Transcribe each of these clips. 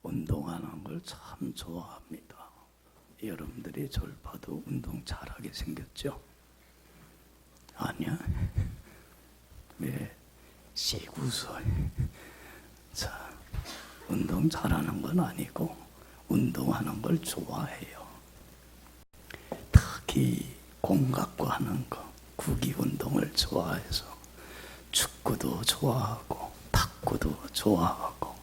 운동하는 걸 참 좋아합니다. 여러분들이 저를 봐도 운동 잘하게 생겼죠? 아니야? 왜 씩 웃어? 자, 운동 잘하는 건 아니고 운동하는 걸 좋아해요. 특히 공 갖고 하는 거, 구기 운동을 좋아해서 축구도 좋아하고 탁구도 좋아하고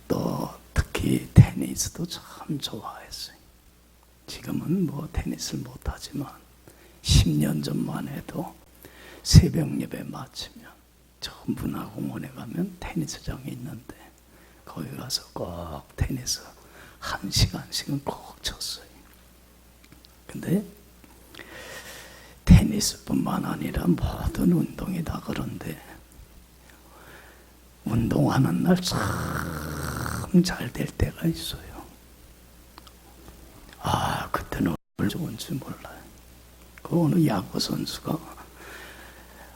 또 특히 테니스도 참 좋아했어요. 지금은 뭐 테니스를 못하지만 10년 전만 해도 새벽 예배 마치면 저 문화공원에 가면 테니스장이 있는데 거기 가서 꼭 테니스 1시간씩은 꼭 쳤어요. 근데 테니스뿐만 아니라 모든 운동이 다 그런데 운동하는 날 참 잘 될 때가 있어요. 아, 그때는 얼마나 좋은지 몰라요. 그 어느 야구 선수가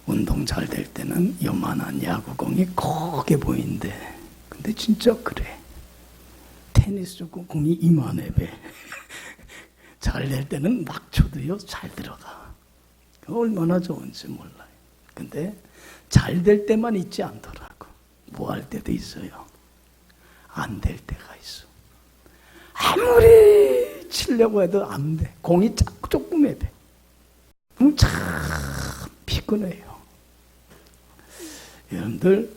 운동 잘 될 때는 요만한 야구공이 크게 보이는데 근데 진짜 그래. 테니스 공이 이만해 배. 잘 될 때는 막 쳐도요 잘 들어가. 얼마나 좋은지 몰라요. 근데 잘 될 때만 있지 않더라고. 뭐 할 때도 있어요. 안 될 때가 있어. 아무리 치려고 해도 안 돼. 공이 조금해 돼. 그럼 참 피곤해요. 여러분들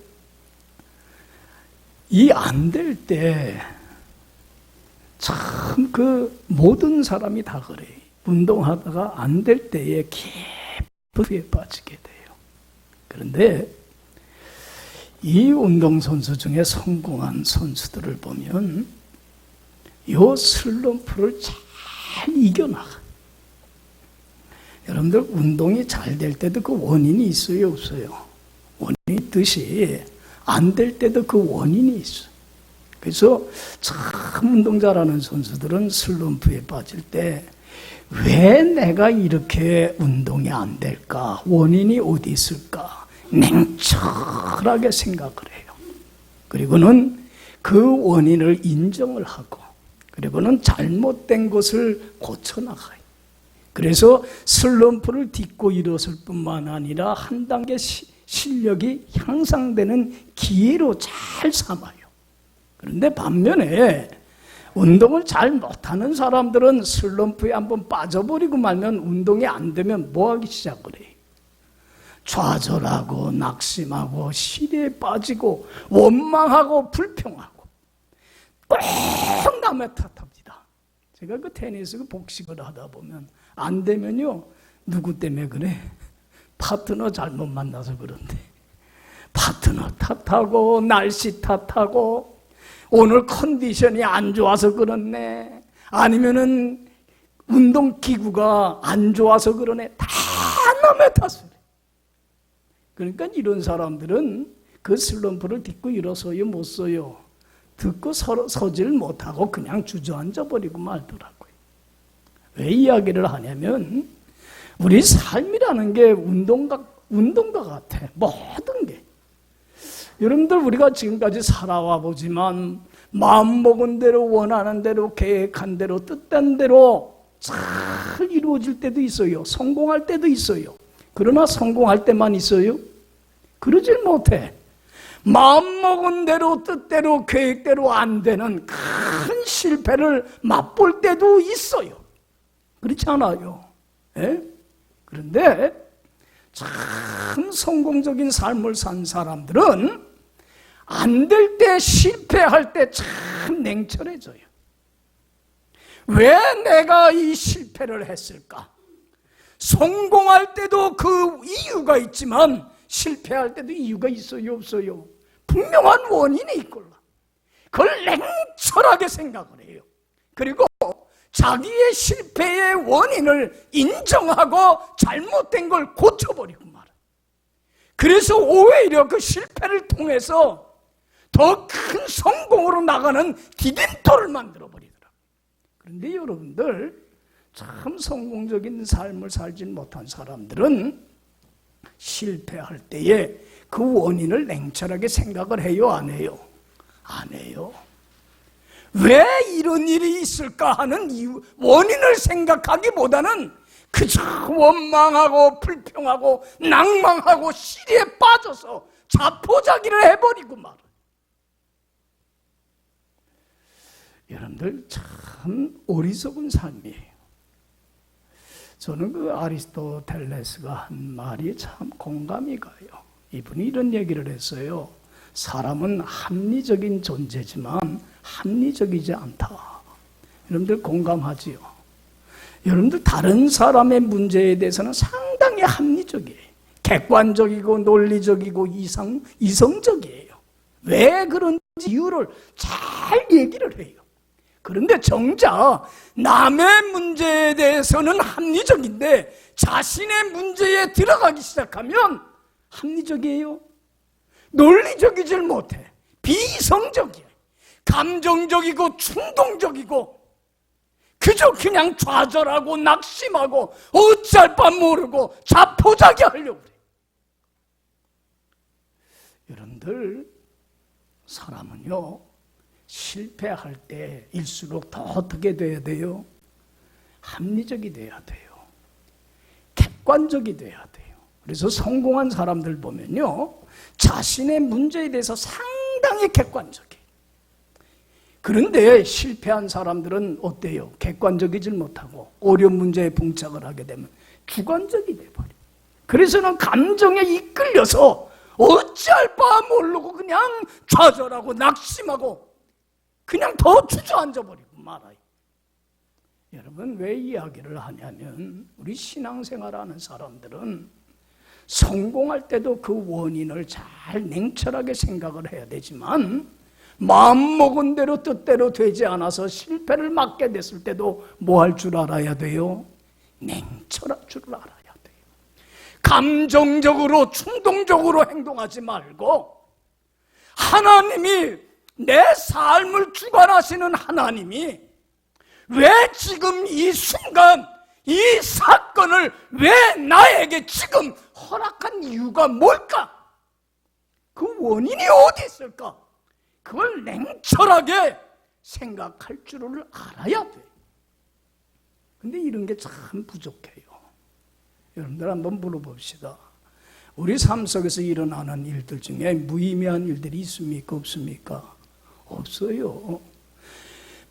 이 안 될 때 참 그 모든 사람이 다 그래요. 운동하다가 안 될 때에 깊이 빠지게 돼요. 그런데 이 운동선수 중에 성공한 선수들을 보면 이 슬럼프를 잘 이겨나가. 여러분들 운동이 잘 될 때도 그 원인이 있어요, 없어요? 원인이 있듯이 안 될 때도 그 원인이 있어요. 그래서 참 운동 잘하는 선수들은 슬럼프에 빠질 때 왜 내가 이렇게 운동이 안 될까? 원인이 어디 있을까? 냉철하게 생각을 해요. 그리고는 그 원인을 인정을 하고 그리고는 잘못된 것을 고쳐나가요. 그래서 슬럼프를 딛고 일어설 뿐만 아니라 한 단계 실력이 향상되는 기회로 잘 삼아요. 그런데 반면에 운동을 잘 못하는 사람들은 슬럼프에 한번 빠져버리고 말면 운동이 안 되면 뭐하기 시작을 해요? 좌절하고 낙심하고 시리에 빠지고 원망하고 불평하고 꼭 남의 탓합니다. 제가 그 테니스 복식을 하다 보면 안 되면요 누구 때문에 그래? 파트너 잘못 만나서 그런데 파트너 탓하고 날씨 탓하고 오늘 컨디션이 안 좋아서 그렇네 아니면은 운동기구가 안 좋아서 그러네 다 남의 탓을 해. 그러니까 이런 사람들은 그 슬럼프를 딛고 일어서요 못 서요. 듣고 서질 못하고 그냥 주저앉아 버리고 말더라고요. 왜 이야기를 하냐면 우리 삶이라는 게 운동과 같아. 모든 게. 여러분들 우리가 지금까지 살아와 보지만 마음먹은 대로 원하는 대로 계획한 대로 뜻된 대로 잘 이루어질 때도 있어요. 성공할 때도 있어요. 그러나 성공할 때만 있어요? 그러질 못해. 마음먹은 대로 뜻대로 계획대로 안 되는 큰 실패를 맛볼 때도 있어요. 그렇지 않아요? 예? 그런데 참 성공적인 삶을 산 사람들은 안 될 때 실패할 때 참 냉철해져요. 왜 내가 이 실패를 했을까? 성공할 때도 그 이유가 있지만 실패할 때도 이유가 있어요, 없어요? 분명한 원인이 있걸라. 그걸 냉철하게 생각을 해요. 그리고 자기의 실패의 원인을 인정하고 잘못된 걸 고쳐버리고 말아요. 그래서 오히려 그 실패를 통해서 더 큰 성공으로 나가는 디딤돌을 만들어버리더라고요. 그런데 여러분들 참 성공적인 삶을 살지 못한 사람들은 실패할 때에 그 원인을 냉철하게 생각을 해요, 안 해요? 안 해요. 왜 이런 일이 있을까 하는 이유, 원인을 생각하기보다는 그저 원망하고 불평하고 낭망하고 시리에 빠져서 자포자기를 해버리고 말아. 여러분들 참 어리석은 삶이에요. 저는 그 아리스토텔레스가 한 말이 참 공감이 가요. 이분이 이런 얘기를 했어요. 사람은 합리적인 존재지만 합리적이지 않다. 여러분들 공감하지요? 여러분들 다른 사람의 문제에 대해서는 상당히 합리적이에요. 객관적이고 논리적이고 이성적이에요. 왜 그런지 이유를 잘 얘기를 해요. 그런데 정작 남의 문제에 대해서는 합리적인데 자신의 문제에 들어가기 시작하면 합리적이에요? 논리적이질 못해. 비이성적이에요. 감정적이고 충동적이고 그저 그냥 좌절하고 낙심하고 어찌할 바 모르고 자포자기 하려고 그래. 여러분들 사람은요 실패할 때일수록 더 어떻게 돼야 돼요? 합리적이 돼야 돼요. 객관적이 돼야 돼요. 그래서 성공한 사람들 보면요 자신의 문제에 대해서 상당히 객관적이에요. 그런데 실패한 사람들은 어때요? 객관적이질 못하고 어려운 문제에 봉착을 하게 되면 주관적이 돼버려요. 그래서는 감정에 이끌려서 어찌할 바 모르고 그냥 좌절하고 낙심하고 그냥 더 주저앉아버리고 말아요. 여러분 왜 이야기를 하냐면 우리 신앙생활하는 사람들은 성공할 때도 그 원인을 잘 냉철하게 생각을 해야 되지만 마음먹은 대로 뜻대로 되지 않아서 실패를 맞게 됐을 때도 뭐 할 줄 알아야 돼요? 냉철할 줄 알아야 돼요. 감정적으로 충동적으로 행동하지 말고 하나님이 내 삶을 주관하시는 하나님이 왜 지금 이 순간 이 사건을 왜 나에게 지금 허락한 이유가 뭘까? 그 원인이 어디 있을까? 그걸 냉철하게 생각할 줄을 알아야 돼. 근데 이런 게 참 부족해요. 여러분들 한번 물어봅시다. 우리 삶 속에서 일어나는 일들 중에 무의미한 일들이 있습니까? 없습니까? 없어요.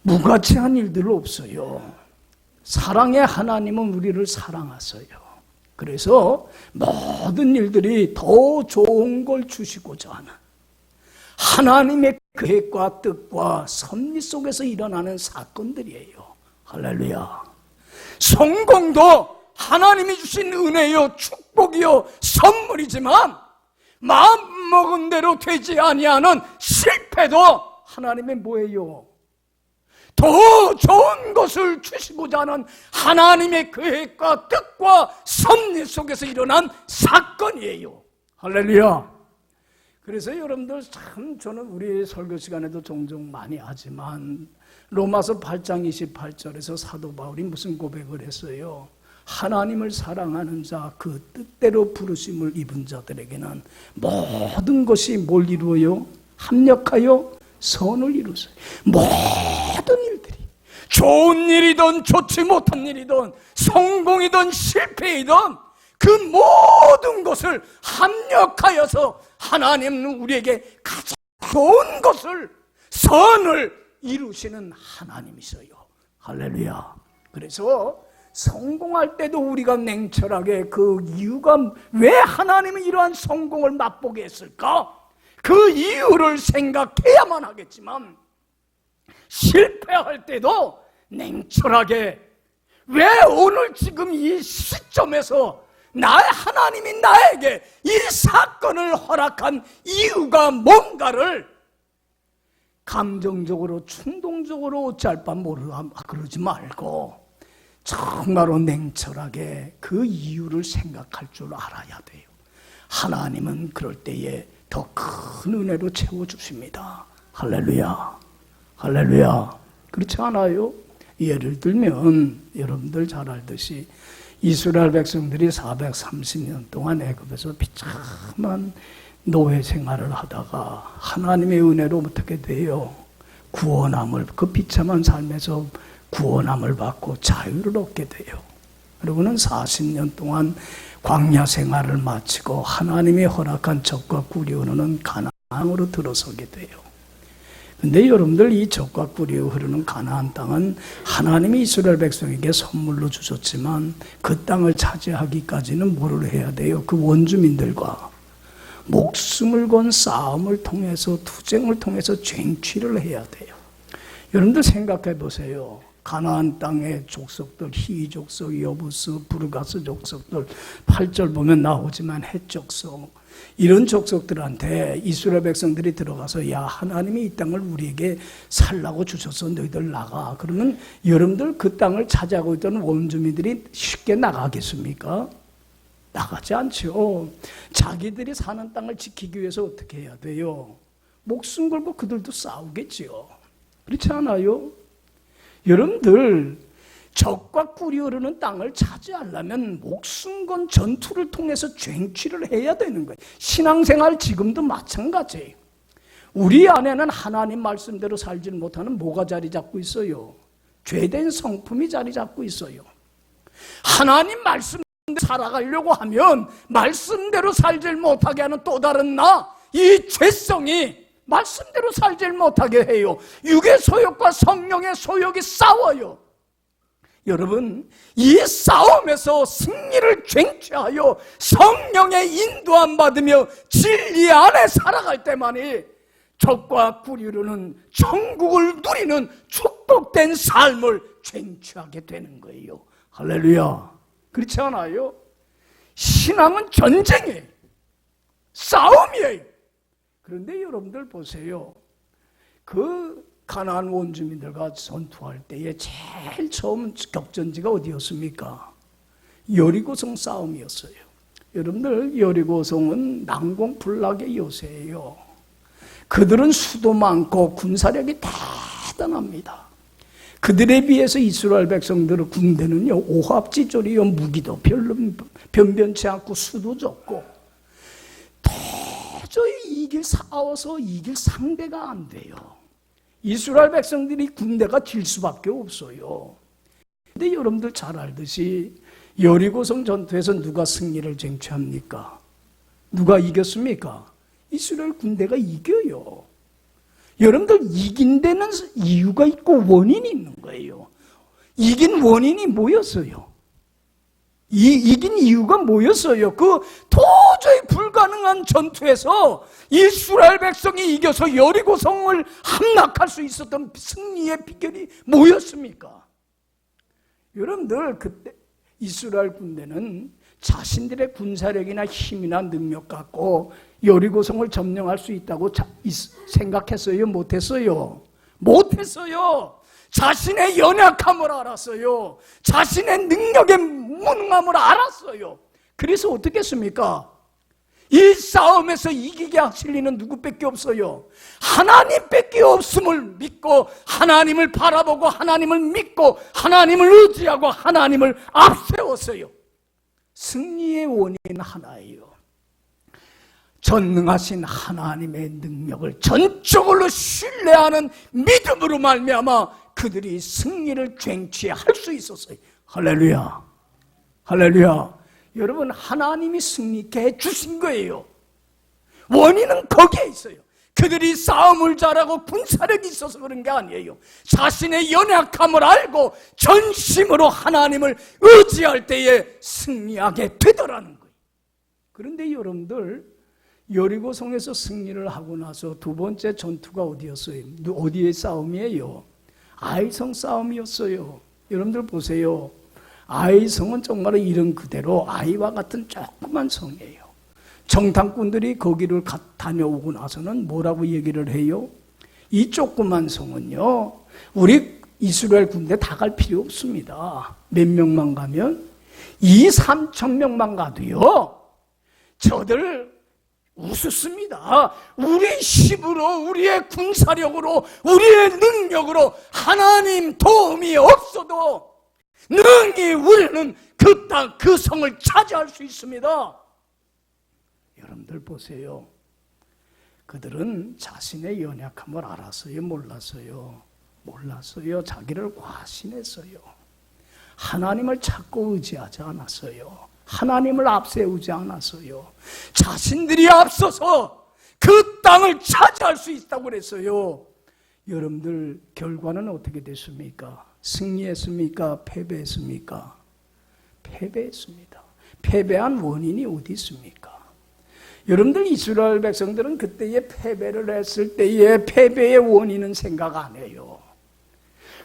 무가치한 일들 없어요. 사랑의 하나님은 우리를 사랑하세요. 그래서 모든 일들이 더 좋은 걸 주시고자 하는 하나님의 계획과 뜻과 섭리 속에서 일어나는 사건들이에요. 할렐루야. 성공도 하나님이 주신 은혜요 축복이요 선물이지만 마음먹은 대로 되지 아니하는 실패도 하나님의 뭐예요? 더 좋은 것을 주시고자 하는 하나님의 계획과 뜻과 섭리 속에서 일어난 사건이에요. 할렐루야. 그래서 여러분들 참 저는 우리 설교 시간에도 종종 많이 하지만 로마서 8장 28절에서 사도 바울이 무슨 고백을 했어요? 하나님을 사랑하는 자, 그 뜻대로 부르심을 입은 자들에게는 모든 것이 뭘 이루어요? 합력하여 선을 이루세요. 모든 일들이 좋은 일이든 좋지 못한 일이든 성공이든 실패이든 그 모든 것을 합력하여서 하나님은 우리에게 가장 좋은 것을 선을 이루시는 하나님이세요. 할렐루야. 그래서 성공할 때도 우리가 냉철하게 그 이유가 왜 하나님은 이러한 성공을 맛보게 했을까? 그 이유를 생각해야만 하겠지만 실패할 때도 냉철하게 왜 오늘 지금 이 시점에서 나의 하나님이 나에게 이 사건을 허락한 이유가 뭔가를 감정적으로 충동적으로 어찌할 바 모르고 그러지 말고 정말로 냉철하게 그 이유를 생각할 줄 알아야 돼요. 하나님은 그럴 때에 더 큰 은혜로 채워주십니다. 할렐루야. 할렐루야. 그렇지 않아요? 예를 들면 여러분들 잘 알듯이 이스라엘 백성들이 430년 동안 애굽에서 비참한 노예 생활을 하다가 하나님의 은혜로 어떻게 돼요? 구원함을, 그 비참한 삶에서 구원함을 받고 자유를 얻게 돼요. 그리고는 40년 동안 광야 생활을 마치고 하나님이 허락한 적과 꿀이 흐르는 가나안으로 들어서게 돼요. 근데 여러분들, 이 적과 꿀이 흐르는 가나안 땅은 하나님이 이스라엘 백성에게 선물로 주셨지만 그 땅을 차지하기까지는 뭐를 해야 돼요? 그 원주민들과 목숨을 건 싸움을 통해서, 투쟁을 통해서 쟁취를 해야 돼요. 여러분들 생각해 보세요. 가나안 땅의 족속들, 히위 족속, 여부스, 부르가스 족속들, 8절 보면 나오지만 헷 족속, 이런 족속들한테 이스라엘 백성들이 들어가서 야, 하나님이 이 땅을 우리에게 살라고 주셔서 너희들 나가. 그러면 여러분들 그 땅을 차지하고 있던 원주민들이 쉽게 나가겠습니까? 나가지 않죠. 자기들이 사는 땅을 지키기 위해서 어떻게 해야 돼요? 목숨 걸고 그들도 싸우겠지요. 그렇지 않아요? 여러분들, 적과 꿀이 흐르는 땅을 차지하려면 목숨 건 전투를 통해서 쟁취를 해야 되는 거예요. 신앙생활 지금도 마찬가지예요. 우리 안에는 하나님 말씀대로 살지 못하는 뭐가 자리 잡고 있어요? 죄된 성품이 자리 잡고 있어요. 하나님 말씀대로 살아가려고 하면 말씀대로 살지 못하게 하는 또 다른 이 죄성이 말씀대로 살지 못하게 해요. 육의 소욕과 성령의 소욕이 싸워요. 여러분, 이 싸움에서 승리를 쟁취하여 성령의 인도함 받으며 진리 안에 살아갈 때만이 적과 꿀이 흐르는 천국을 누리는 축복된 삶을 쟁취하게 되는 거예요. 할렐루야. 그렇지 않아요? 신앙은 전쟁이에요. 싸움이에요. 그런데 여러분들 보세요. 그 가나안 원주민들과 전투할 때에 제일 처음 격전지가 어디였습니까? 여리고성 싸움이었어요. 여러분들, 여리고성은 난공불락의 요새예요. 그들은 수도 많고 군사력이 대단합니다. 그들에 비해서 이스라엘 백성들의 군대는요, 오합지졸이요, 무기도 별로 변변치 않고 수도 적고 도저히 싸워서 이길 상대가 안 돼요. 이스라엘 백성들이 군대가 질 수밖에 없어요. 근데 여러분들 잘 알듯이 여리고성 전투에서 누가 승리를 쟁취합니까? 누가 이겼습니까? 이스라엘 군대가 이겨요. 여러분들, 이긴 데는 이유가 있고 원인이 있는 거예요. 이긴 원인이 뭐였어요? 이긴 이유가 뭐였어요? 그 도저히 불가능한 전투에서 이스라엘 백성이 이겨서 여리고성을 함락할 수 있었던 승리의 비결이 뭐였습니까? 여러분들, 그때 이스라엘 군대는 자신들의 군사력이나 힘이나 능력 갖고 여리고성을 점령할 수 있다고 생각했어요? 못했어요? 못했어요. 자신의 연약함을 알았어요. 자신의 능력의 무능함을 알았어요. 그래서 어떻게 했습니까? 이 싸움에서 이기게 하실 리는 누구밖에 없어요? 하나님밖에 없음을 믿고, 하나님을 바라보고, 하나님을 믿고, 하나님을 의지하고, 하나님을 앞세웠어요. 승리의 원인 하나예요. 전능하신 하나님의 능력을 전적으로 신뢰하는 믿음으로 말미암아 그들이 승리를 쟁취할 수 있었어요. 할렐루야. 할렐루야. 여러분, 하나님이 승리케 해주신 거예요. 원인은 거기에 있어요. 그들이 싸움을 잘하고 군사력이 있어서 그런 게 아니에요. 자신의 연약함을 알고 전심으로 하나님을 의지할 때에 승리하게 되더라는 거예요. 그런데 여러분들, 여리고성에서 승리를 하고 나서 두 번째 전투가 어디였어요? 어디의 싸움이에요? 아이성 싸움이었어요. 여러분들 보세요. 아이성은 정말 이름 그대로 아이와 같은 조그만 성이에요. 정탐꾼들이 거기를 다녀오고 나서는 뭐라고 얘기를 해요? 이 조그만 성은요, 우리 이스라엘 군대 다 갈 필요 없습니다. 몇 명만 가면 2,3천 명만 가도요, 저들 우습습니다. 우리 힘으로, 우리의 군사력으로, 우리의 능력으로 하나님 도움이 없어도 능히 우리는 그 땅, 그 성을 차지할 수 있습니다. 여러분들 보세요. 그들은 자신의 연약함을 알았어요? 몰랐어요? 몰랐어요. 자기를 과신했어요. 하나님을 찾고 의지하지 않았어요. 하나님을 앞세우지 않았어요. 자신들이 앞서서 그 땅을 차지할 수 있다고 그랬어요. 여러분들 결과는 어떻게 됐습니까? 승리했습니까? 패배했습니까? 패배했습니다. 패배한 원인이 어디 있습니까? 여러분들 이스라엘 백성들은 그때의 패배를 했을 때의 패배의 원인은 생각 안 해요.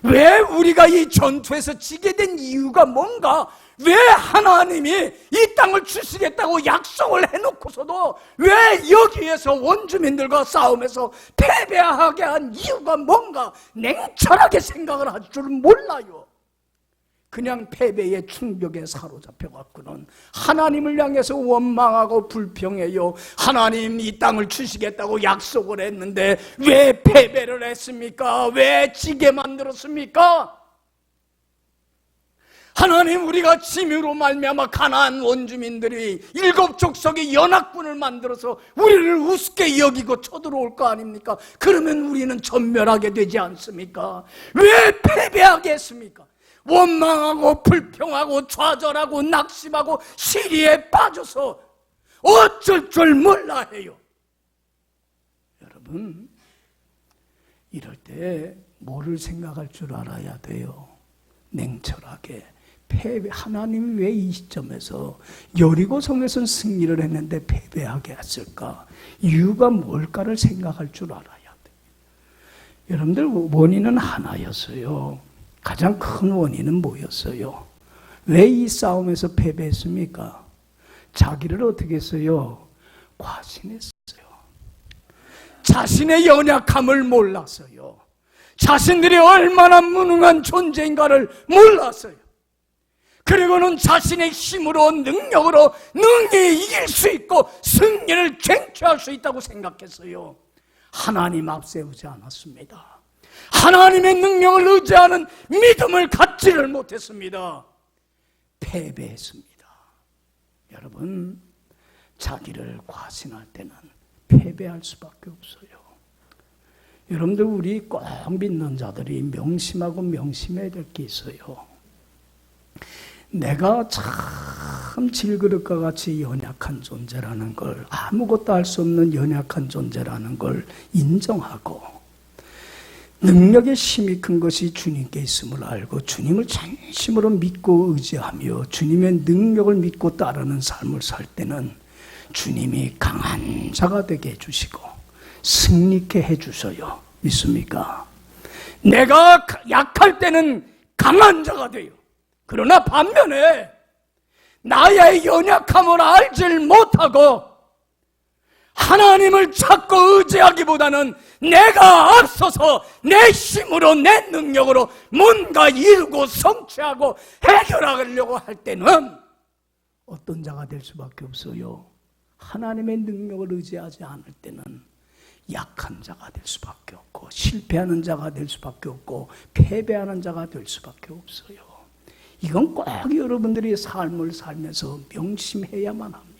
왜 우리가 이 전투에서 지게 된 이유가 뭔가? 왜 하나님이 이 땅을 주시겠다고 약속을 해놓고서도 왜 여기에서 원주민들과 싸움에서 패배하게 한 이유가 뭔가? 냉철하게 생각을 할 줄은 몰라요. 그냥 패배의 충격에 사로잡혀갖고는 하나님을 향해서 원망하고 불평해요. 하나님 이 땅을 주시겠다고 약속을 했는데 왜 패배를 했습니까? 왜 지게 만들었습니까? 하나님, 우리가 짐으로 말미암아 가나안 원주민들이 7족속의 연합군을 만들어서 우리를 우습게 여기고 쳐들어올 거 아닙니까? 그러면 우리는 전멸하게 되지 않습니까? 왜 패배하게 했습니까? 원망하고 불평하고 좌절하고 낙심하고 시리에 빠져서 어쩔 줄 몰라 해요. 여러분, 이럴 때 뭐를 생각할 줄 알아야 돼요? 냉철하게. 하나님이 왜 이 시점에서 여리고성에서는 승리를 했는데 패배하게 했을까? 이유가 뭘까를 생각할 줄 알아야 돼요. 여러분들, 원인은 하나였어요. 가장 큰 원인은 뭐였어요? 왜 이 싸움에서 패배했습니까? 자기를 어떻게 했어요? 과신했어요. 자신의 연약함을 몰랐어요. 자신들이 얼마나 무능한 존재인가를 몰랐어요. 그리고는 자신의 힘으로 능력으로 능히 이길 수 있고 승리를 쟁취할 수 있다고 생각했어요. 하나님 앞세우지 않았습니다. 하나님의 능력을 의지하는 믿음을 갖지를 못했습니다. 패배했습니다. 여러분, 자기를 과신할 때는 패배할 수밖에 없어요. 여러분들, 우리 꼭 믿는 자들이 명심하고 명심해야 될 게 있어요. 내가 참 질그릇과 같이 연약한 존재라는 걸, 아무것도 할 수 없는 연약한 존재라는 걸 인정하고 능력의 힘이 큰 것이 주님께 있음을 알고 주님을 진심으로 믿고 의지하며 주님의 능력을 믿고 따르는 삶을 살 때는 주님이 강한 자가 되게 해주시고 승리케 해주셔요. 믿습니까? 내가 약할 때는 강한 자가 돼요. 그러나 반면에 나의 연약함을 알질 못하고 하나님을 찾고 의지하기보다는 내가 앞서서 내 힘으로 내 능력으로 뭔가 이루고 성취하고 해결하려고 할 때는 어떤 자가 될 수밖에 없어요? 하나님의 능력을 의지하지 않을 때는 약한 자가 될 수밖에 없고 실패하는 자가 될 수밖에 없고 패배하는 자가 될 수밖에 없어요. 이건 꼭 여러분들이 삶을 살면서 명심해야만 합니다.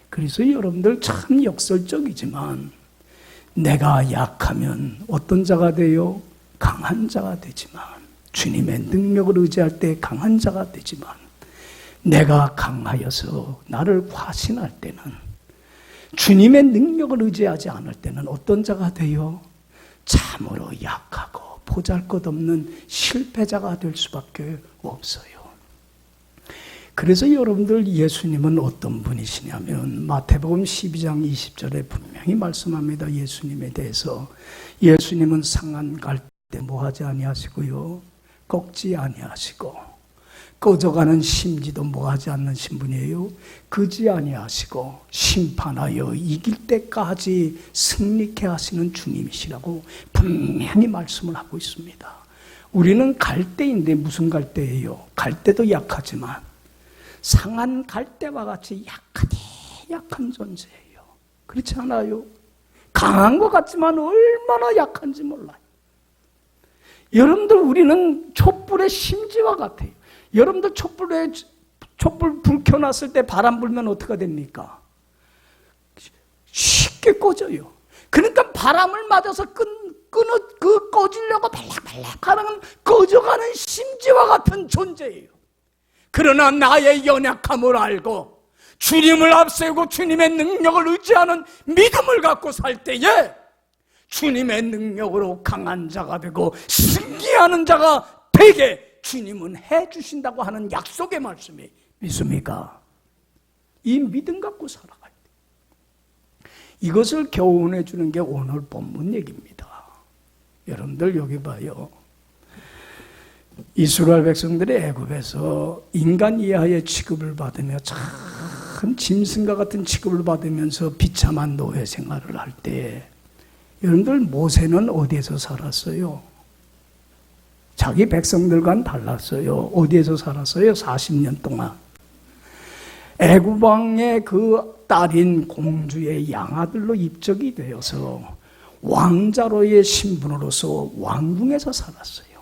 그래서 여러분들 참 역설적이지만 내가 약하면 어떤 자가 돼요? 강한 자가 되지만 주님의 능력을 의지할 때 강한 자가 되지만 내가 강하여서 나를 과신할 때는 주님의 능력을 의지하지 않을 때는 어떤 자가 돼요? 참으로 약하고 보잘것없는 실패자가 될 수밖에 없어요. 그래서 여러분들, 예수님은 어떤 분이시냐면 마태복음 12장 20절에 분명히 말씀합니다. 예수님에 대해서. 예수님은 상한 갈 때 뭐하지 아니하시고요, 꺾지 아니하시고 꺼져가는 심지도 뭐하지 않는 신분이에요. 그지 아니하시고 심판하여 이길 때까지 승리케 하시는 주님이시라고 분명히 말씀을 하고 있습니다. 우리는 갈대인데 무슨 갈대예요? 갈대도 약하지만 상한 갈대와 같이 약한 존재예요. 그렇지 않아요? 강한 것 같지만 얼마나 약한지 몰라요. 여러분들, 우리는 촛불의 심지와 같아요. 여러분들 촛불 불 켜놨을 때 바람 불면 어떻게 됩니까? 쉽게 쉽게 꺼져요. 그러니까 바람을 맞아서 꺼지려고 발락발락 하는 꺼져가는 심지와 같은 존재예요. 그러나 나의 연약함을 알고 주님을 앞세우고 주님의 능력을 의지하는 믿음을 갖고 살 때에 주님의 능력으로 강한 자가 되고 승리하는 자가 되게 주님은 해주신다고 하는 약속의 말씀이 믿습니까? 이 믿음 갖고 살아갈 때 이것을 교훈해 주는 게 오늘 본문 얘기입니다. 여러분들 여기 봐요. 이스라엘 백성들이 애굽에서 인간 이하의 취급을 받으며 참 짐승과 같은 취급을 받으면서 비참한 노예 생활을 할 때 여러분들 모세는 어디에서 살았어요? 자기 백성들과는 달랐어요. 어디에서 살았어요? 40년 동안. 애굽 왕의 그 딸인 공주의 양아들로 입적이 되어서 왕자로의 신분으로서 왕궁에서 살았어요.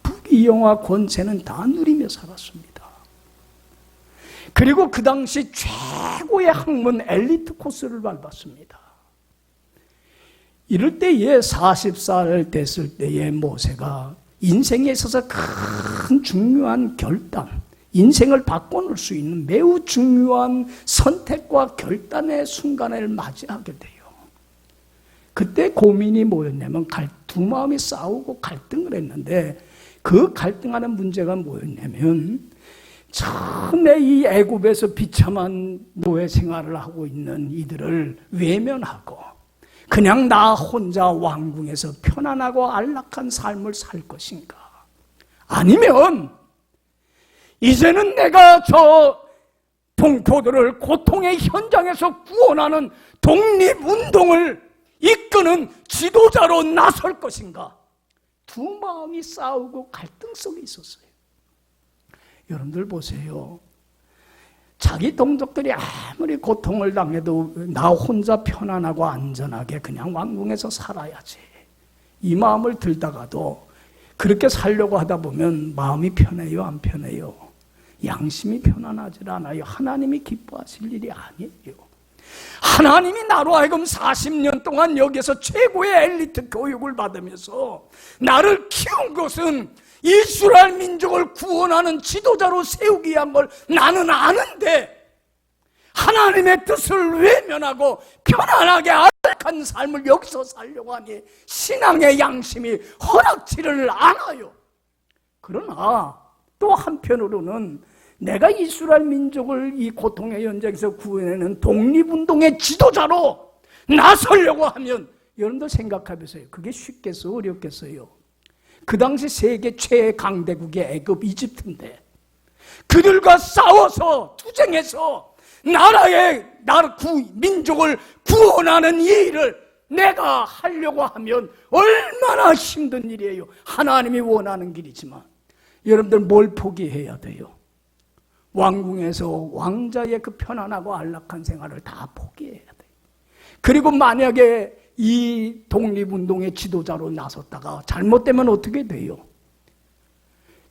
부귀영화 권세는 다 누리며 살았습니다. 그리고 그 당시 최고의 학문 엘리트 코스를 밟았습니다. 이럴 때에 40살 됐을 때에 모세가 인생에 있어서 큰 중요한 결단, 인생을 바꿔놓을 수 있는 매우 중요한 선택과 결단의 순간을 맞이하게 돼요. 그때 고민이 뭐였냐면 두 마음이 싸우고 갈등을 했는데 그 갈등하는 문제가 뭐였냐면 처음에 이 애굽에서 비참한 노예 생활을 하고 있는 이들을 외면하고 그냥 나 혼자 왕궁에서 편안하고 안락한 삶을 살 것인가? 아니면 이제는 내가 저 동포들을 고통의 현장에서 구원하는 독립운동을 이끄는 지도자로 나설 것인가? 두 마음이 싸우고 갈등 속에 있었어요. 여러분들 보세요. 자기 동족들이 아무리 고통을 당해도 나 혼자 편안하고 안전하게 그냥 왕궁에서 살아야지. 이 마음을 들다가도 그렇게 살려고 하다 보면 마음이 편해요, 안 편해요? 양심이 편안하지 않아요. 하나님이 기뻐하실 일이 아니에요. 하나님이 나로 하여금 40년 동안 여기서 최고의 엘리트 교육을 받으면서 나를 키운 것은 이스라엘 민족을 구원하는 지도자로 세우기 위한 걸 나는 아는데 하나님의 뜻을 외면하고 편안하게 안락한 삶을 여기서 살려고 하니 신앙의 양심이 허락지를 않아요. 그러나 또 한편으로는 내가 이스라엘 민족을 이 고통의 현장에서 구해내는 독립운동의 지도자로 나서려고 하면 여러분도 생각해보세요. 그게 쉽겠어요? 어렵겠어요? 그 당시 세계 최강대국이 애굽, 이집트인데 그들과 싸워서 투쟁해서 민족을 구원하는 이 일을 내가 하려고 하면 얼마나 힘든 일이에요. 하나님이 원하는 길이지만 여러분들 뭘 포기해야 돼요? 왕궁에서 왕자의 그 편안하고 안락한 생활을 다 포기해야 돼요. 그리고 만약에 이 독립운동의 지도자로 나섰다가 잘못되면 어떻게 돼요?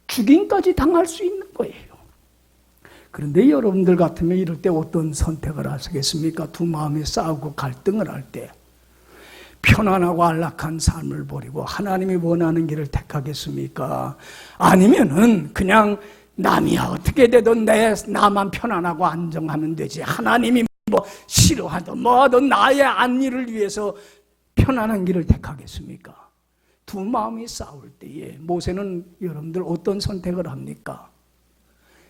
죽임까지 당할 수 있는 거예요. 그런데 여러분들 같으면 이럴 때 어떤 선택을 하시겠습니까? 두 마음이 싸우고 갈등을 할 때 편안하고 안락한 삶을 버리고 하나님이 원하는 길을 택하겠습니까? 아니면은 그냥 남이야 어떻게 되든 나만 편안하고 안정하면 되지. 하나님이 뭐 싫어하든 뭐하든 나의 안위를 위해서 편안한 길을 택하겠습니까? 두 마음이 싸울 때에 모세는 여러분들 어떤 선택을 합니까?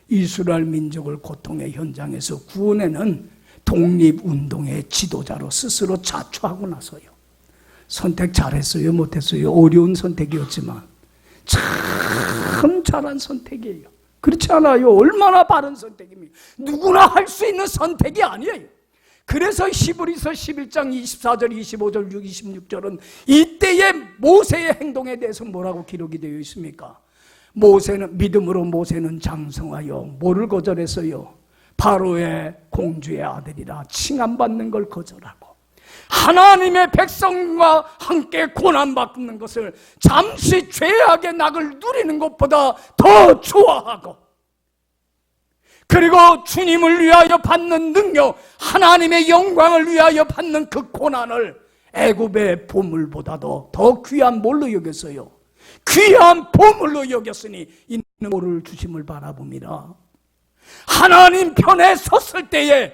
이스라엘 민족을 고통의 현장에서 구원해는 독립운동의 지도자로 스스로 자처하고 나서요. 선택 잘했어요? 못했어요? 어려운 선택이었지만 참 잘한 선택이에요. 그렇지 않아요? 얼마나 바른 선택입니까? 누구나 할 수 있는 선택이 아니에요. 그래서 히브리서 11장 24절, 25절, 26절은 이때의 모세의 행동에 대해서 뭐라고 기록이 되어 있습니까? 믿음으로 모세는 장성하여 뭐를 거절했어요? 바로의 공주의 아들이라 칭함받는 걸 거절하고 하나님의 백성과 함께 고난받는 것을 잠시 죄악의 낙을 누리는 것보다 더 좋아하고 그리고 주님을 위하여 받는 능력, 하나님의 영광을 위하여 받는 그 고난을 애굽의 보물보다도 더 귀한 뭘로 여겼어요? 귀한 보물로 여겼으니 이는 뭐를 주심을 바라봅니다. 하나님 편에 섰을 때에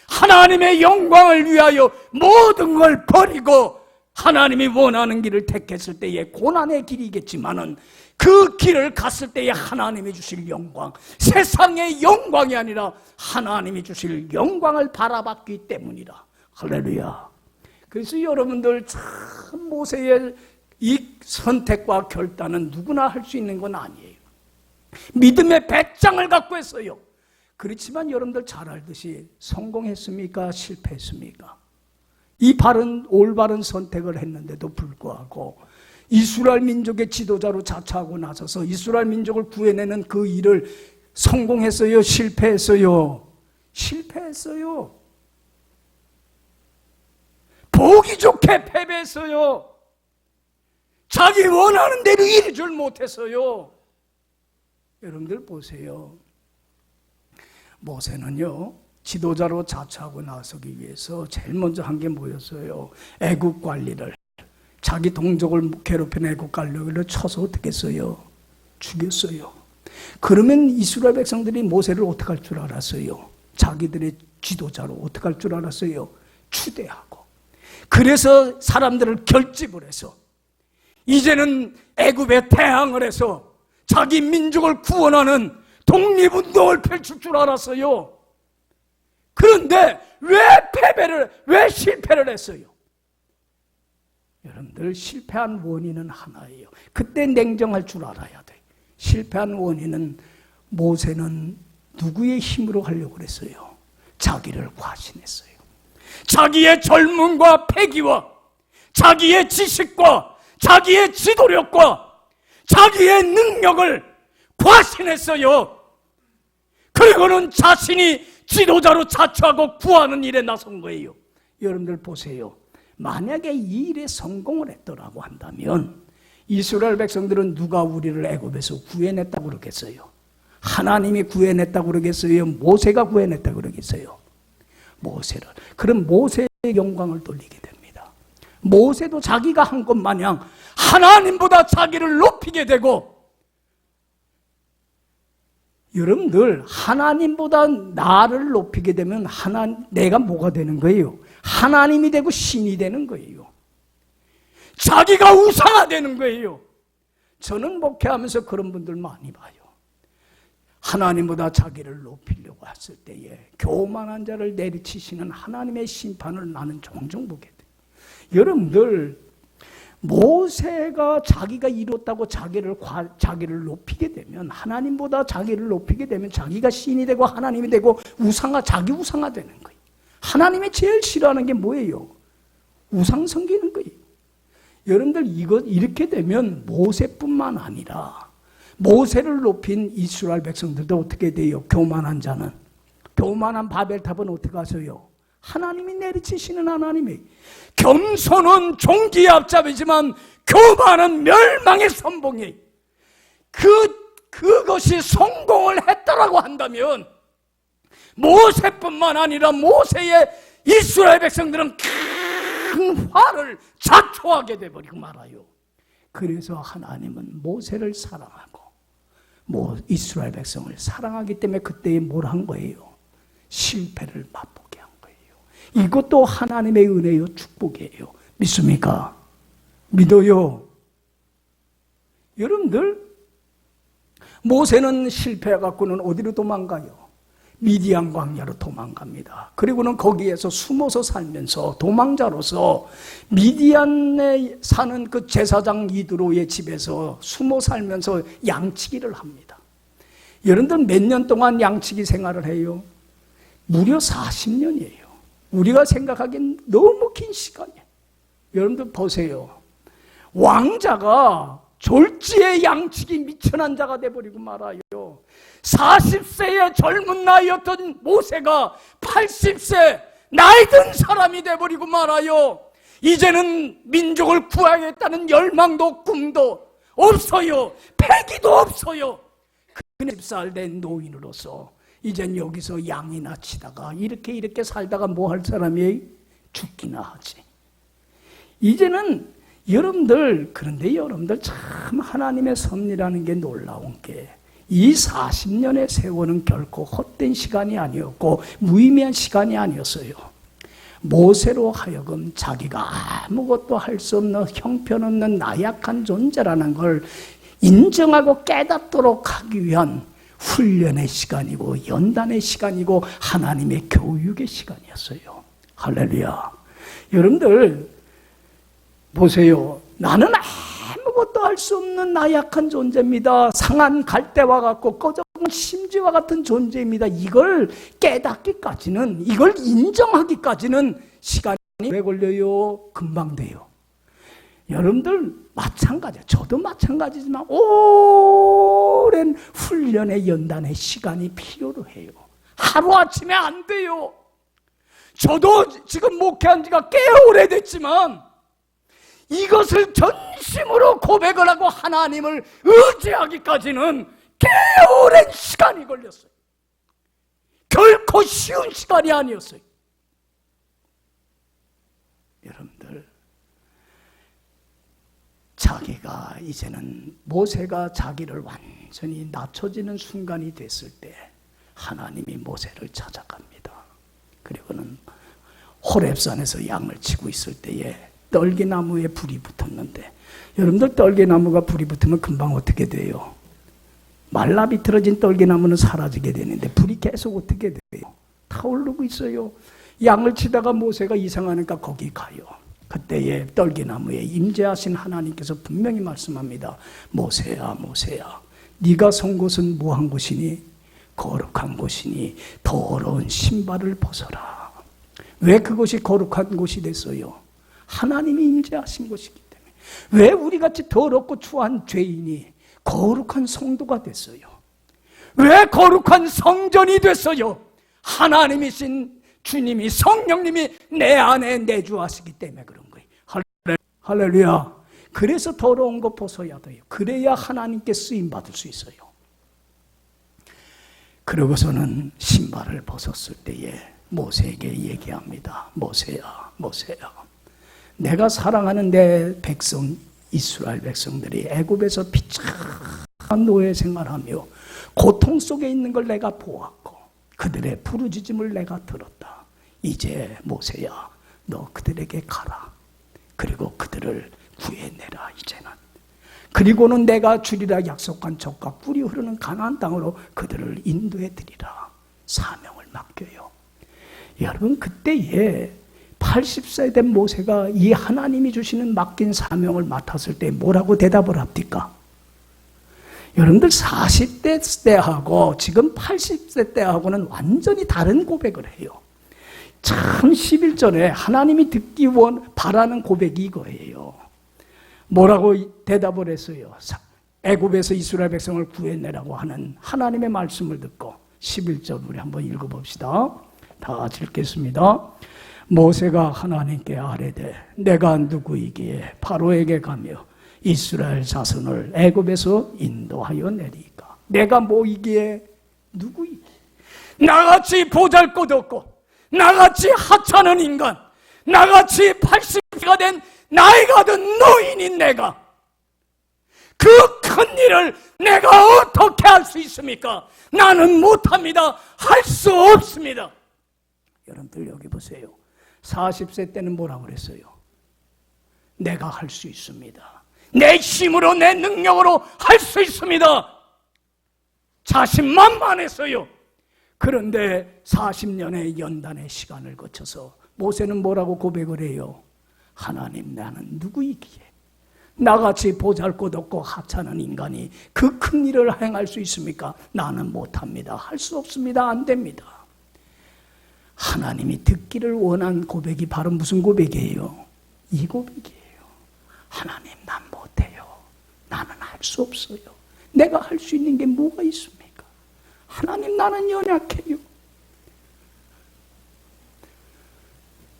하나님의 영광을 위하여 모든 걸 버리고 하나님이 원하는 길을 택했을 때에 고난의 길이겠지만은 그 길을 갔을 때에 하나님이 주실 영광, 세상의 영광이 아니라 하나님이 주실 영광을 바라봤기 때문이라. 할렐루야. 그래서 여러분들 참 모세의 이 선택과 결단은 누구나 할 수 있는 건 아니에요. 믿음의 배짱을 갖고 했어요. 그렇지만 여러분들 잘 알듯이 성공했습니까? 실패했습니까? 이 올바른 선택을 했는데도 불구하고 이스라엘 민족의 지도자로 자처하고 나서서 이스라엘 민족을 구해내는 그 일을 성공했어요? 실패했어요? 실패했어요. 보기 좋게 패배했어요. 자기 원하는 대로 이루질 못했어요. 여러분들 보세요. 모세는요, 지도자로 자처하고 나서기 위해서 제일 먼저 한 게 뭐였어요? 애국 관리를, 자기 동족을 괴롭힌 애국 관리를 쳐서 어떻게 했어요? 죽였어요. 그러면 이스라엘 백성들이 모세를 어떻게 할 줄 알았어요? 자기들의 지도자로 어떻게 할 줄 알았어요? 추대하고. 그래서 사람들을 결집을 해서 이제는 애굽에 대항을 해서 자기 민족을 구원하는 독립운동을 펼칠 줄 알았어요. 그런데 왜 실패를 했어요? 여러분들 실패한 원인은 하나예요. 그때 냉정할 줄 알아야 돼. 실패한 원인은 모세는 누구의 힘으로 하려고 그랬어요? 자기를 과신했어요. 자기의 젊음과 패기와 자기의 지식과 자기의 지도력과 자기의 능력을 과신했어요. 그리고는 자신이 지도자로 자처하고 구하는 일에 나선 거예요. 여러분들 보세요. 만약에 이 일에 성공을 했더라고 한다면 이스라엘 백성들은 누가 우리를 애굽에서 구해냈다고 그러겠어요? 하나님이 구해냈다고 그러겠어요? 모세가 구해냈다고 그러겠어요? 모세를. 그럼 모세의 영광을 돌리게 됩니다. 모세도 자기가 한 것 마냥 하나님보다 자기를 높이게 되고, 여러분들 하나님보다 나를 높이게 되면 내가 뭐가 되는 거예요? 하나님이 되고 신이 되는 거예요. 자기가 우상화되는 거예요. 저는 목회하면서 그런 분들 많이 봐요. 하나님보다 자기를 높이려고 했을 때에 교만한 자를 내리치시는 하나님의 심판을 나는 종종 보게 돼요. 여러분들 모세가 자기가 이뤘다고 자기를 높이게 되면, 하나님보다 자기를 높이게 되면 자기가 신이 되고 하나님이 되고 자기 우상화 되는 거예요. 하나님이 제일 싫어하는 게 뭐예요? 우상 섬기는 거예요. 여러분들 이렇게 되면 모세뿐만 아니라 모세를 높인 이스라엘 백성들도 어떻게 돼요? 교만한 자는, 교만한 바벨탑은 어떻게 하세요? 하나님이 내리치시는 하나님이. 겸손은 종기의 앞잡이지만 교만은 멸망의 선봉이. 그것이 성공을 했다라고 한다면 모세뿐만 아니라 모세의 이스라엘 백성들은 큰 화를 자초하게 돼버리고 말아요. 그래서 하나님은 모세를 사랑하고 이스라엘 백성을 사랑하기 때문에 그때에 뭘 한 거예요? 실패를 맛보게 한 거예요. 이것도 하나님의 은혜요, 축복이에요. 믿습니까? 믿어요. 여러분들 모세는 실패해갖고는 어디로 도망가요? 미디안 광야로 도망갑니다. 그리고는 거기에서 숨어서 살면서 도망자로서 미디안에 사는 그 제사장 이드로의 집에서 숨어 살면서 양치기를 합니다. 여러분들 몇 년 동안 양치기 생활을 해요? 무려 40년이에요. 우리가 생각하기엔 너무 긴 시간이에요. 여러분들 보세요. 왕자가 졸지에 양치기 미천한 자가 돼버리고 말아요. 40세의 젊은 나이였던 모세가 80세 나이 든 사람이 돼버리고 말아요. 이제는 민족을 구하겠다는 열망도 꿈도 없어요. 패기도 없어요. 10살 된 노인으로서 이젠 여기서 양이나 치다가 이렇게 살다가 뭐 할 사람이 죽기나 하지. 이제는 여러분들, 그런데 여러분들 참 하나님의 섭리라는 게 놀라운 게, 이 40년의 세월은 결코 헛된 시간이 아니었고 무의미한 시간이 아니었어요. 모세로 하여금 자기가 아무것도 할 수 없는 형편없는 나약한 존재라는 걸 인정하고 깨닫도록 하기 위한 훈련의 시간이고 연단의 시간이고 하나님의 교육의 시간이었어요. 할렐루야. 여러분들 보세요. 나는 아무것도 할 수 없는 나약한 존재입니다. 상한 갈대와 같고 꺼져온 심지와 같은 존재입니다. 이걸 깨닫기까지는, 이걸 인정하기까지는 시간이 왜 걸려요? 금방 돼요. 여러분들 마찬가지예요. 저도 마찬가지지만 오랜 훈련의 연단의 시간이 필요로 해요. 하루아침에 안 돼요. 저도 지금 목회한 지가 꽤 오래됐지만 이것을 전심으로 고백을 하고 하나님을 의지하기까지는 꽤 오랜 시간이 걸렸어요. 결코 쉬운 시간이 아니었어요. 여러분들, 자기가 이제는 모세가 자기를 완전히 낮춰지는 순간이 됐을 때 하나님이 모세를 찾아갑니다. 그리고는 호렙산에서 양을 치고 있을 때에 떨기나무에 불이 붙었는데, 여러분들 떨기나무가 불이 붙으면 금방 어떻게 돼요? 말라 비틀어진 떨기나무는 사라지게 되는데 불이 계속 어떻게 돼요? 타오르고 있어요. 양을 치다가 모세가 이상하니까 거기 가요. 그때에 떨기나무에 임재하신 하나님께서 분명히 말씀합니다. 모세야, 모세야, 네가 선 곳은 뭐한 곳이니? 거룩한 곳이니 더러운 신발을 벗어라. 왜 그곳이 거룩한 곳이 됐어요? 하나님이 임재하신 곳이기 때문에. 왜 우리같이 더럽고 추한 죄인이 거룩한 성도가 됐어요? 왜 거룩한 성전이 됐어요? 하나님이신 주님이, 성령님이 내 안에 내주하시기 때문에 그런 거예요. 할렐루야. 그래서 더러운 거 벗어야 돼요. 그래야 하나님께 쓰임받을 수 있어요. 그러고서는 신발을 벗었을 때에 모세에게 얘기합니다. 모세야, 모세야, 내가 사랑하는 내 백성 이스라엘 백성들이 애굽에서 비참한 노예 생활하며 고통 속에 있는 걸 내가 보았고 그들의 부르짖음을 내가 들었다. 이제 모세야, 너 그들에게 가라. 그리고 그들을 구해내라. 이제는. 그리고는 내가 주리라 약속한 젖과 꿀이 흐르는 가나안 땅으로 그들을 인도해 드리라. 사명을 맡겨요. 여러분, 그때에 80세 된 모세가 이 하나님이 주시는 맡긴 사명을 맡았을 때 뭐라고 대답을 합니까? 여러분들 40대 때하고 지금 80세 때하고는 완전히 다른 고백을 해요. 참 11절에 하나님이 듣기 바라는 고백이 이거예요. 뭐라고 대답을 했어요? 애굽에서 이스라엘 백성을 구해내라고 하는 하나님의 말씀을 듣고 11절 우리 한번 읽어봅시다. 다 같이 읽겠습니다. 모세가 하나님께 아뢰되 내가 누구이기에 바로에게 가며 이스라엘 자손을 애굽에서 인도하여 내리까? 내가 뭐이기에 누구이기에? 나같이 보잘것없고 나같이 하찮은 인간, 나같이 80세가 된 나이가 든 노인인 내가 그 큰 일을 내가 어떻게 할 수 있습니까? 나는 못합니다. 할 수 없습니다. 여러분들 여기 보세요. 40세 때는 뭐라고 그랬어요? 내가 할 수 있습니다. 내 힘으로 내 능력으로 할 수 있습니다. 자신만만했어요. 그런데 40년의 연단의 시간을 거쳐서 모세는 뭐라고 고백을 해요? 하나님, 나는 누구이기에 나같이 보잘것없고 하찮은 인간이 그 큰 일을 행할 수 있습니까? 나는 못합니다. 할 수 없습니다. 안 됩니다. 하나님이 듣기를 원한 고백이 바로 무슨 고백이에요? 이 고백이에요. 하나님, 난 못해요. 나는 할 수 없어요. 내가 할 수 있는 게 뭐가 있습니까? 하나님, 나는 연약해요.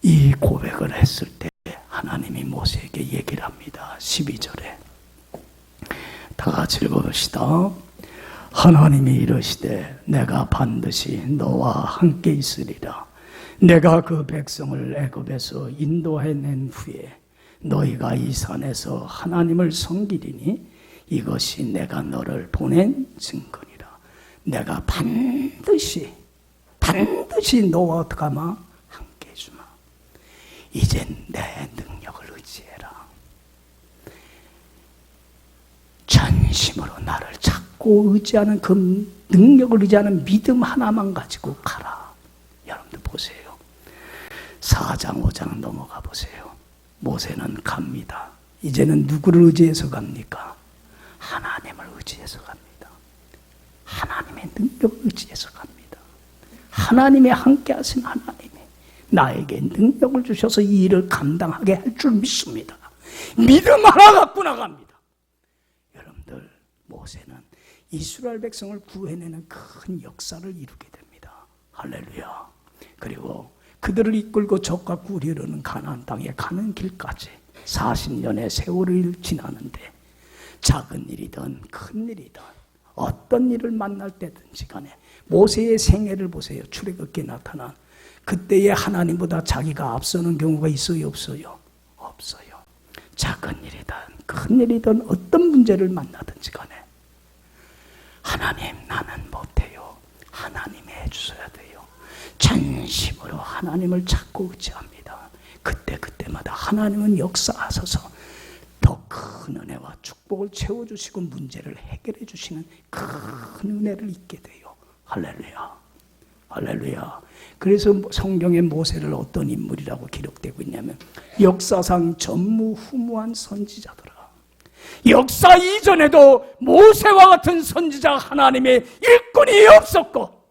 이 고백을 했을 때 하나님이 모세에게 얘기를 합니다. 12절에 다 같이 읽어봅시다. 하나님이 이르시되 내가 반드시 너와 함께 있으리라. 내가 그 백성을 애굽에서 인도해낸 후에 너희가 이 산에서 하나님을 섬기리니 이것이 내가 너를 보낸 증거니라. 내가 반드시 너와 어떡하마? 함께 해주마. 이젠 내 능력을 의지해라. 전심으로 나를 찾고 의지하는 그 능력을 의지하는 믿음 하나만 가지고 가라. 여러분들 보세요. 4장 5장 넘어가 보세요. 모세는 갑니다. 이제는 누구를 의지해서 갑니까? 하나님을 의지해서 갑니다. 하나님의 능력을 의지해서 갑니다. 하나님의 함께 하신 하나님이 나에게 능력을 주셔서 이 일을 감당하게 할 줄 믿습니다. 믿음 하나 갖고 나갑니다. 여러분들, 모세는 이스라엘 백성을 구해내는 큰 역사를 이루게 됩니다. 할렐루야. 그리고 그들을 이끌고 적과 꿀이 흐르는 가나안 땅에 가는 길까지 40년의 세월을 지나는데 작은 일이든 큰 일이든 어떤 일을 만날 때든지 간에 모세의 생애를 보세요. 출애굽기에 나타난 그때의 하나님보다 자기가 앞서는 경우가 있어요? 없어요? 없어요. 작은 일이든 큰 일이든 어떤 문제를 만나든지 간에 하나님, 나는 못해요. 하나님이 해주셔야 돼요. 전심으로 하나님을 찾고 의지합니다. 그때마다 하나님은 역사하셔서 더 큰 은혜와 축복을 채워주시고 문제를 해결해 주시는 큰 은혜를 잊게 돼요. 할렐루야. 할렐루야. 그래서 성경에 모세를 어떤 인물이라고 기록되고 있냐면 역사상 전무후무한 선지자더라. 역사 이전에도 모세와 같은 선지자 하나님의 일꾼이 없었고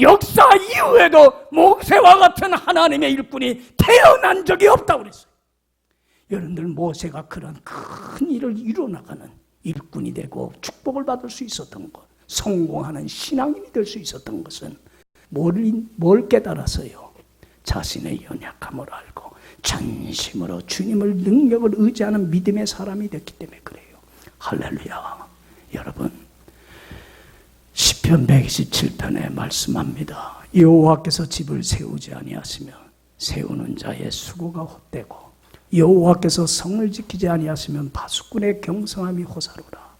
역사 이후에도 모세와 같은 하나님의 일꾼이 태어난 적이 없다고 그랬어요. 여러분들, 모세가 그런 큰 일을 이루어나가는 일꾼이 되고 축복을 받을 수 있었던 것, 성공하는 신앙인이 될 수 있었던 것은 뭘 깨달아서요? 자신의 연약함을 알고 전심으로 주님을 능력을 의지하는 믿음의 사람이 됐기 때문에 그래요. 할렐루야. 여러분, 시편 127편에 말씀합니다. 여호와께서 집을 세우지 아니하시면 세우는 자의 수고가 헛되고 여호와께서 성을 지키지 아니하시면 파수꾼의 경성함이 호사로라.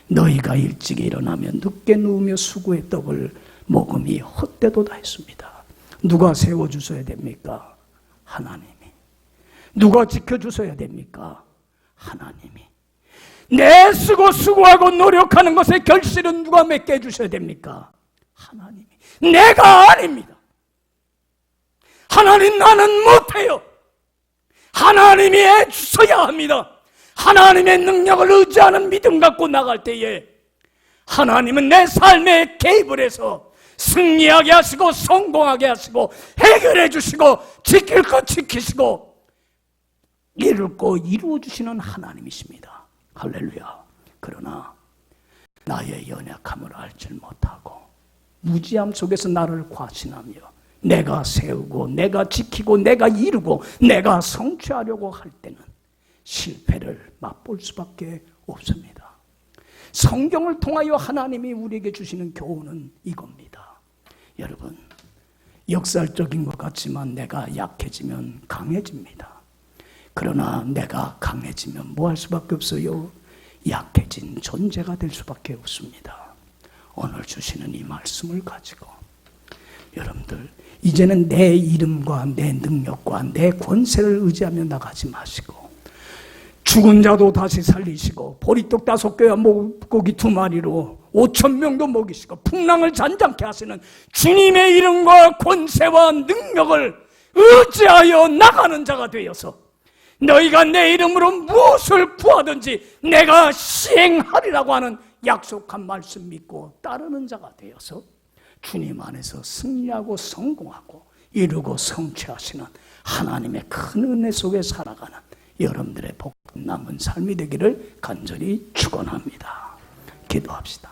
너희가 일찍 일어나면 늦게 누우며 수고의 떡을 먹음이 헛되도다 했습니다. 누가 세워주셔야 됩니까? 하나님이. 누가 지켜주셔야 됩니까? 하나님이. 내 쓰고 수고하고 노력하는 것의 결실은 누가 맺게 해주셔야 됩니까? 하나님이. 내가 아닙니다. 하나님, 나는 못해요. 하나님이 해주셔야 합니다. 하나님의 능력을 의지하는 믿음 갖고 나갈 때에 하나님은 내 삶에 개입을 해서 승리하게 하시고 성공하게 하시고 해결해 주시고 지킬 것 지키시고 이룰 거 이루어 주시는 하나님이십니다. 할렐루야. 그러나 나의 연약함을 알지 못하고 무지함 속에서 나를 과신하며 내가 세우고 내가 지키고 내가 이루고 내가 성취하려고 할 때는 실패를 맛볼 수밖에 없습니다. 성경을 통하여 하나님이 우리에게 주시는 교훈은 이겁니다. 여러분, 역설적인 것 같지만 내가 약해지면 강해집니다. 그러나 내가 강해지면 뭐 할 수밖에 없어요? 약해진 존재가 될 수밖에 없습니다. 오늘 주시는 이 말씀을 가지고 여러분들, 이제는 내 이름과 내 능력과 내 권세를 의지하며 나가지 마시고 죽은 자도 다시 살리시고 보리떡 5개와 물고기 2마리로 5,000명도 먹이시고 풍랑을 잔잔케 하시는 주님의 이름과 권세와 능력을 의지하여 나가는 자가 되어서 너희가 내 이름으로 무엇을 구하든지 내가 시행하리라고 하는 약속한 말씀 믿고 따르는 자가 되어서 주님 안에서 승리하고 성공하고 이루고 성취하시는 하나님의 큰 은혜 속에 살아가는 여러분들의 복 남은 삶이 되기를 간절히 축원합니다. 기도합시다.